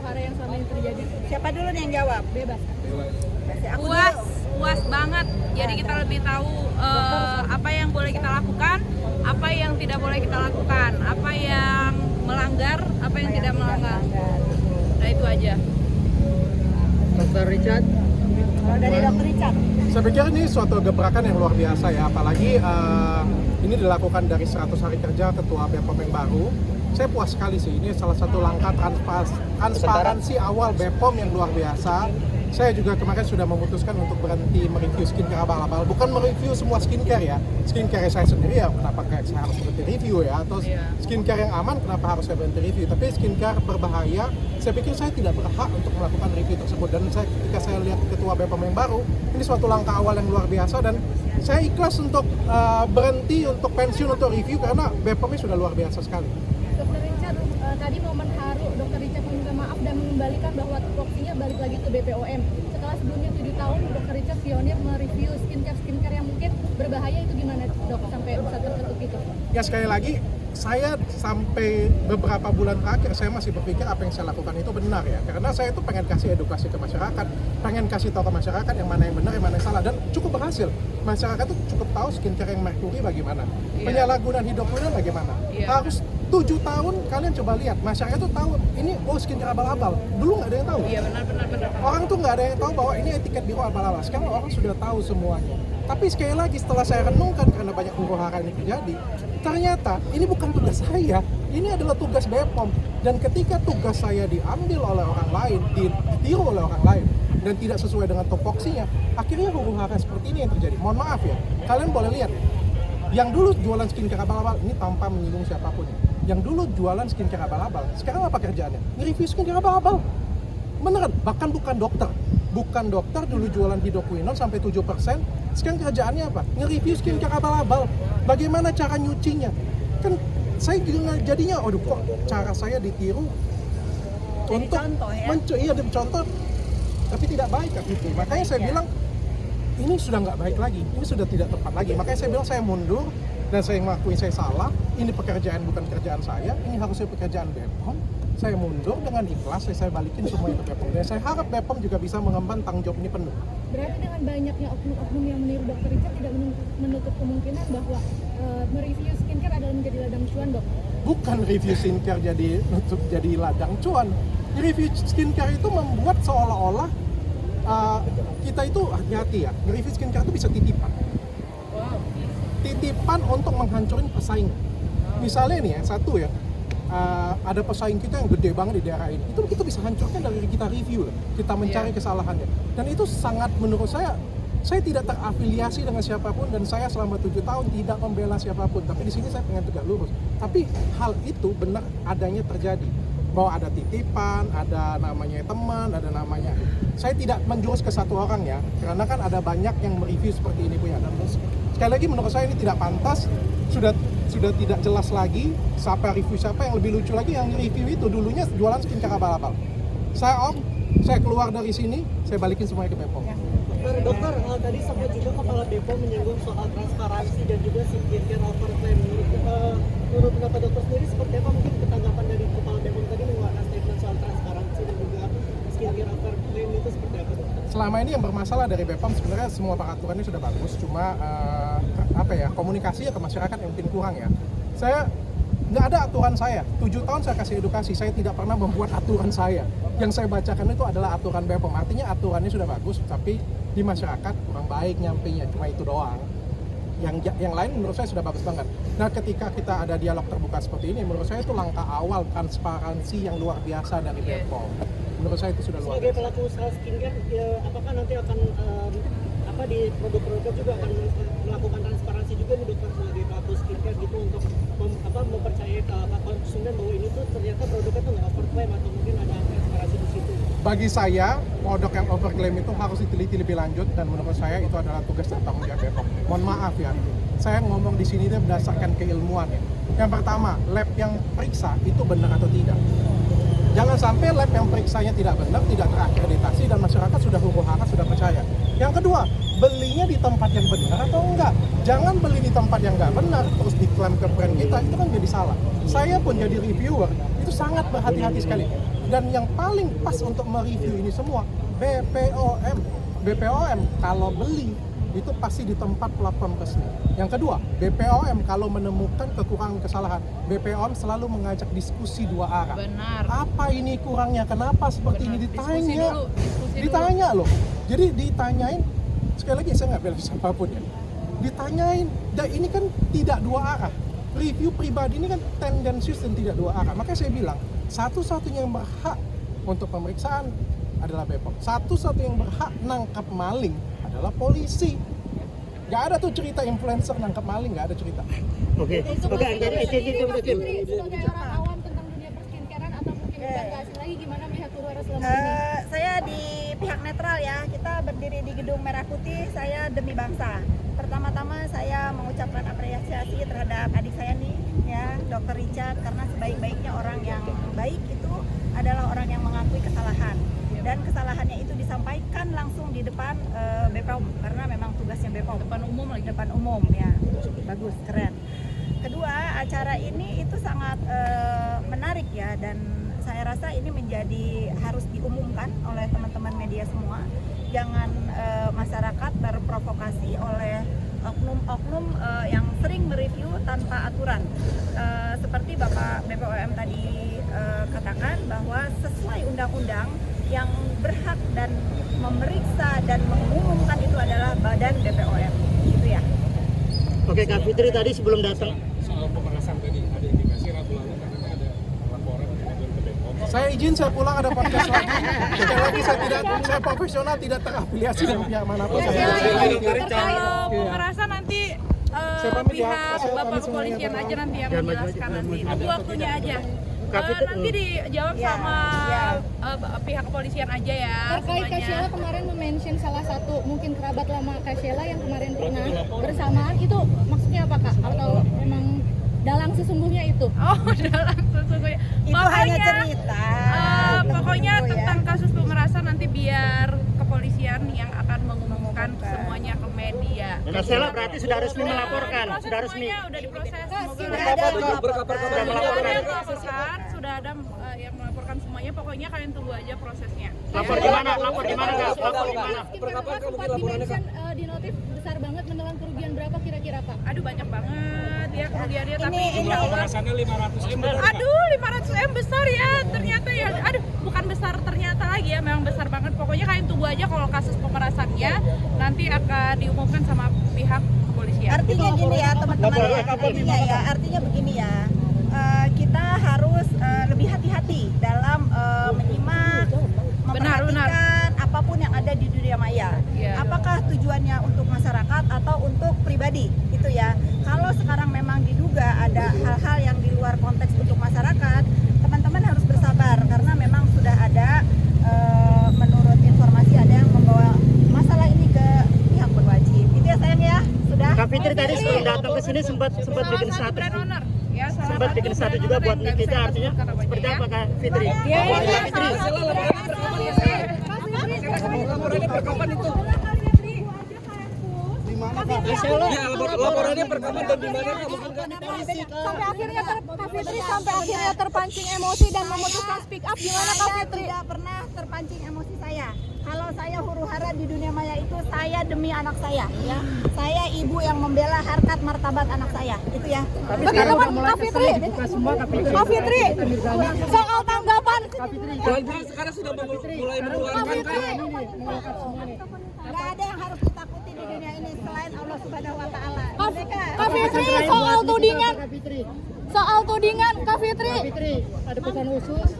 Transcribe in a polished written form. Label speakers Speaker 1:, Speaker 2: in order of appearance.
Speaker 1: perkara yang selama ini terjadi?
Speaker 2: Siapa dulu nih yang jawab?
Speaker 1: Bebas.
Speaker 2: Aku
Speaker 3: Puas,
Speaker 2: dulu.
Speaker 3: puas banget. Jadi kita lebih tahu apa yang boleh kita lakukan, apa yang tidak boleh kita lakukan, apa yang melanggar, apa yang tidak melanggar. Nah itu aja.
Speaker 4: Dr. Richard.
Speaker 2: Kalau dari Dr. Richard,
Speaker 5: Saya pikir ini suatu gebrakan yang luar biasa ya, apalagi ini dilakukan dari 100 hari kerja Ketua BPOM yang baru. Saya puas sekali sih, ini salah satu langkah transparansi awal BPOM yang luar biasa. Saya juga kemarin sudah memutuskan untuk berhenti mereview skincare abal-abal, bukan mereview semua skincare ya. Skincare saya sendiri ya, kenapa saya harus berhenti review ya, atau skincare yang aman kenapa harus saya berhenti review. Tapi skincare berbahaya, saya pikir saya tidak berhak untuk melakukan review tersebut. Dan ketika saya lihat Ketua BPOM yang baru, ini suatu langkah awal yang luar biasa dan saya ikhlas untuk berhenti, untuk pensiun, untuk review karena BPOM-nya sudah luar biasa sekali.
Speaker 1: Dr. Richard, tadi momen haru Dr. Richard meminta maaf dan mengembalikan bahwa tupoksinya balik lagi ke BPOM. Setelah sebelumnya 7 tahun, Dr. Richard pionir mereview skincare yang mungkin berbahaya, itu gimana dok sampai bisa tertutup gitu?
Speaker 5: Ya sekali lagi, saya sampai beberapa bulan terakhir saya masih berpikir apa yang saya lakukan itu benar ya, karena saya itu pengen kasih edukasi ke masyarakat, pengen kasih tahu ke masyarakat yang mana yang benar, yang mana yang salah, dan cukup berhasil. Masyarakat tuh cukup tahu skincare yang merkuri bagaimana, penyalahgunaan hidroquinone bagaimana. Harus 7 tahun kalian coba lihat, masyarakat tuh tahu ini skincare abal-abal. Dulu nggak ada yang tahu.
Speaker 3: Iya benar.
Speaker 5: Orang tuh nggak ada yang tahu bahwa ini etiket biru abal-abal. Sekarang orang sudah tahu semuanya. Tapi sekali lagi setelah saya renungkan karena banyak huru-hara ini terjadi, ternyata ini bukan tugas saya, ini adalah tugas BPOM. Dan ketika tugas saya diambil oleh orang lain, ditiru oleh orang lain, dan tidak sesuai dengan topoksinya, akhirnya huru-hara seperti ini yang terjadi. Mohon maaf ya, kalian boleh lihat, yang dulu jualan skincare abal-abal, ini tanpa menyinggung siapapun ya. Yang dulu jualan skincare abal-abal, sekarang apa kerjaannya? Nge-review skincare abal-abal. Beneran, bahkan bukan dokter dulu jualan hidroquinone sampai 7%, sekarang kerjaannya apa? Nge-review skincare abal-abal. Bagaimana cara nyucinya? Kan saya juga jadinya, aduh kok cara saya ditiru
Speaker 2: Jadi
Speaker 5: untuk
Speaker 2: contoh ya?
Speaker 5: iya contoh, tapi tidak baik kan itu. Makanya saya bilang ini sudah nggak baik lagi, ini sudah tidak tepat lagi. Makanya saya bilang saya mundur dan saya mengakui saya salah. Ini pekerjaan bukan kerjaan saya, ini harusnya pekerjaan BPOM. Saya mundur dengan ikhlas, saya balikin semua itu ke BPOM. Dan saya harap BPOM juga bisa mengemban tanggung jawab ini penuh.
Speaker 1: Berarti dengan banyaknya oknum-oknum yang meniru Dr. Richard tidak menutup kemungkinan bahwa mereview skincare adalah menjadi ladang cuan, dok?
Speaker 5: Bukan review skincare jadi ladang cuan. Review skincare itu membuat seolah-olah kita itu hati-hati ya. Review skincare itu bisa titipan. Titipan untuk menghancurin pesaing. Misalnya nih ya, satu ya, ada pesaing kita yang gede banget di daerah ini, itu kita bisa hancurkan dari kita review loh. Kita mencari kesalahannya, dan itu sangat, menurut saya tidak terafiliasi dengan siapapun, dan saya selama 7 tahun tidak membela siapapun, tapi di sini saya pengen tegak lurus. Tapi hal itu benar adanya terjadi, bahwa ada titipan, ada namanya teman, ada namanya. Saya tidak menjurus ke satu orang ya, karena kan ada banyak yang mereview seperti ini punya. Dan sekali lagi menurut saya ini tidak pantas, sudah tidak jelas lagi siapa review siapa. Yang lebih lucu lagi, yang review itu dulunya jualan skincare abal-abal. Saya keluar dari sini, saya balikin semuanya ke BPOM.
Speaker 4: Dokter, tadi sempat juga Kepala BPOM menyinggung soal transparansi dan juga skincare overclaim. Menurut pendapat dokter sendiri seperti apa mungkin ketanggapan dari Kepala BPOM tadi mengeluarkan statement soal transparansi dan juga skincare overclaim itu seperti apa, dokter?
Speaker 5: Selama ini yang bermasalah dari BPOM sebenarnya semua peraturannya sudah bagus, cuma komunikasinya ke masyarakat yang mungkin kurang ya. Saya nggak ada aturan saya, 7 tahun saya kasih edukasi, saya tidak pernah membuat aturan saya. Yang saya bacakan itu adalah aturan BPOM, artinya aturannya sudah bagus, tapi di masyarakat kurang baik nyampainya, cuma itu doang. Yang lain menurut saya sudah bagus banget. Nah ketika kita ada dialog terbuka seperti ini, menurut saya itu langkah awal transparansi yang luar biasa dari BPOM. Menurut saya itu sudah luar biasa.
Speaker 4: Sebagai pelaku usaha skincare, apakah nanti akan di produk-produk juga akan melakukan transparansi juga nih dokter sebagai pelaku skincare gitu untuk mempercayai konsumen bahwa ini tuh ternyata produknya tuh nggak overclaim atau mungkin ada transparansi di situ.
Speaker 5: Bagi saya, produk yang overclaim itu harus diteliti lebih lanjut, dan menurut saya itu adalah tugas dan tanggung jawab BPOM. Mohon maaf ya, saya ngomong di sini itu berdasarkan keilmuan ya. Yang pertama, lab yang periksa itu benar atau tidak. Jangan sampai lab yang periksanya tidak benar, tidak terakreditasi, dan masyarakat sudah huru-hara, sudah percaya. Yang kedua, belinya di tempat yang benar atau enggak. Jangan beli di tempat yang enggak benar, terus diklaim ke brand kita, itu kan jadi salah. Saya pun jadi reviewer, itu sangat berhati-hati sekali. Dan yang paling pas untuk mereview ini semua BPOM. BPOM kalau beli itu pasti di tempat platform resmi. Yang kedua, BPOM kalau menemukan kekurangan kesalahan, BPOM selalu mengajak diskusi dua arah.
Speaker 3: Benar.
Speaker 5: Apa ini kurangnya? Kenapa seperti
Speaker 3: Benar.
Speaker 5: ini?
Speaker 3: Diskusi
Speaker 5: Ditanya.
Speaker 3: dulu.
Speaker 5: Ditanya loh. Jadi ditanyain, sekali lagi saya nggak bela siapapun ya. Ditanyain, dan ini kan tidak dua arah. Review pribadi ini kan tendensius dan tidak dua arah. Makanya saya bilang, satu-satunya yang berhak untuk pemeriksaan adalah BPOM. Satu-satunya yang berhak nangkap maling adalah polisi. Gak ada tuh cerita influencer nangkap maling, gak ada cerita.
Speaker 4: Oke,
Speaker 1: Sebagai orang awam tentang dunia perskincarean atau mungkin bukan kasih lagi, gimana melihat Purwara selama ini?
Speaker 2: Saya di pihak netral ya, kita berdiri di Gedung Merah Putih, saya demi bangsa. Pertama-tama saya mengucapkan apresiasi terhadap adik saya nih ya, Dr. Richard, karena sebaik-baiknya orang yang baik itu adalah orang yang mengakui kesalahan. Dan kesalahannya itu disampaikan langsung di depan BPOM, karena memang tugasnya BPOM.
Speaker 3: Depan umum lagi.
Speaker 2: Depan umum ya, bagus, keren. Kedua, acara ini itu sangat menarik ya, dan saya rasa ini menjadi harus diumumkan oleh teman-teman media semua. Jangan masyarakat terprovokasi oleh oknum-oknum yang sering mereview tanpa aturan. Seperti Bapak BPOM tadi katakan bahwa sesuai undang-undang yang berhak dan memeriksa dan mengumumkan itu adalah Badan BPOM. Gitu ya.
Speaker 4: Oke, Kak Fitri tadi sebelum datang.
Speaker 6: Soal pemerasan tadi ada indikasi Rabu lalu karena ada laporan pengaduan ke Bepom.
Speaker 5: Saya izin, saya pulang, ada podcast lagi. Sekali lagi saya profesional, tidak terafiliasi dengan pihak manapun.
Speaker 3: Kalau pemerasan nanti
Speaker 5: Saya pamit ya.
Speaker 3: pihak
Speaker 5: Saya
Speaker 3: Bapak
Speaker 5: pamit
Speaker 3: kepolisian
Speaker 5: semuanya.
Speaker 3: aja nanti yang menjelaskan nanti. Tunggu waktunya aja. Nanti dijawab
Speaker 2: Ya,
Speaker 3: sama
Speaker 2: ya.
Speaker 3: Pihak kepolisian aja ya
Speaker 1: Terkait
Speaker 3: semuanya.
Speaker 1: Kak Sheila kemarin mention salah satu mungkin kerabat lama Kak Sheila yang kemarin pernah bersamaan, itu maksudnya apa Kak? Atau memang dalang sesungguhnya itu?
Speaker 3: Oh, dalam sesungguhnya.
Speaker 2: Itu hanya cerita.
Speaker 3: Pokoknya
Speaker 2: Gitu ya.
Speaker 3: tentang kasus pemerasan nanti biar kepolisian yang akan mengumumkan semuanya ke media.
Speaker 4: Nah, Sheila berarti sudah resmi melaporkan, sudah resmi.
Speaker 3: Udah diproses. Semoga
Speaker 2: Sudah ada
Speaker 3: sudah ada yang melaporkan semuanya. Pokoknya kalian tunggu aja prosesnya.
Speaker 4: Lapor di mana? Lapor di mana, Kak? Lapor di mana?
Speaker 1: Skincare sempat di-mention di notif besar banget, menelan kerugian berapa kira-kira Kak?
Speaker 3: Aduh, banyak banget ya kerugiannya, tapi
Speaker 2: Ini
Speaker 3: insya Allah.
Speaker 6: Pemerasannya 500M.
Speaker 3: Aduh, 500M besar ya ternyata ya. Aduh, bukan besar ternyata lagi ya, memang besar banget. Pokoknya kalian tunggu aja kalau kasus pemerasannya nanti akan diumumkan sama pihak kepolisian.
Speaker 2: Artinya gini ya teman-teman ya, artinya begini ya, kita harus lebih hati-hati dalam menyimak, memperhatikan apapun yang ada di dunia maya.
Speaker 3: Iya.
Speaker 2: Apakah tujuannya untuk masyarakat atau untuk pribadi, itu ya. Kalau sekarang memang diduga ada hal-hal yang di luar konteks untuk masyarakat, teman-teman harus bersabar karena memang sudah ada menurut informasi ada yang membawa masalah ini ke pihak berwajib. Itu ya sayang ya, sudah.
Speaker 4: Kak Fitri tadi sebelum datang ke sini sempat bikin
Speaker 3: Salah satu
Speaker 4: status.
Speaker 3: brand owner. Ya, salah
Speaker 4: Sempat
Speaker 3: satu
Speaker 4: bikin status
Speaker 3: brand
Speaker 4: juga
Speaker 3: owner
Speaker 4: buat
Speaker 3: yang nggak
Speaker 4: kita,
Speaker 3: bisa
Speaker 4: artinya
Speaker 3: disebutkan namanya,
Speaker 4: seperti
Speaker 3: ya.
Speaker 4: apa, Kak Fitri?
Speaker 3: Iya,
Speaker 6: Laporannya per kapan itu?
Speaker 5: Di mana Kak?
Speaker 6: Ya, laporannya per kapan dan di mana?
Speaker 1: Sampai akhirnya Kak Fitri sampai akhirnya terpancing emosi dan memutuskan speak up, gimana Kak
Speaker 2: Saya
Speaker 1: Fitri?
Speaker 2: tidak pernah terpancing emosi saya. Kalau saya huru-hara di dunia maya itu saya demi anak saya, ya. Saya ibu yang membela harkat martabat anak saya, itu ya.
Speaker 1: Teman-teman Kak Fitri, Kak Fitri, soal tanggapan
Speaker 6: Sekarang sudah mulai mengeluarkan
Speaker 2: Nggak ada yang harus ditakuti di dunia ini selain Allah Subhanahu Wa Taala.
Speaker 1: Kak Fitri soal tudingan Kak Fitri.
Speaker 5: Ada pesan khusus?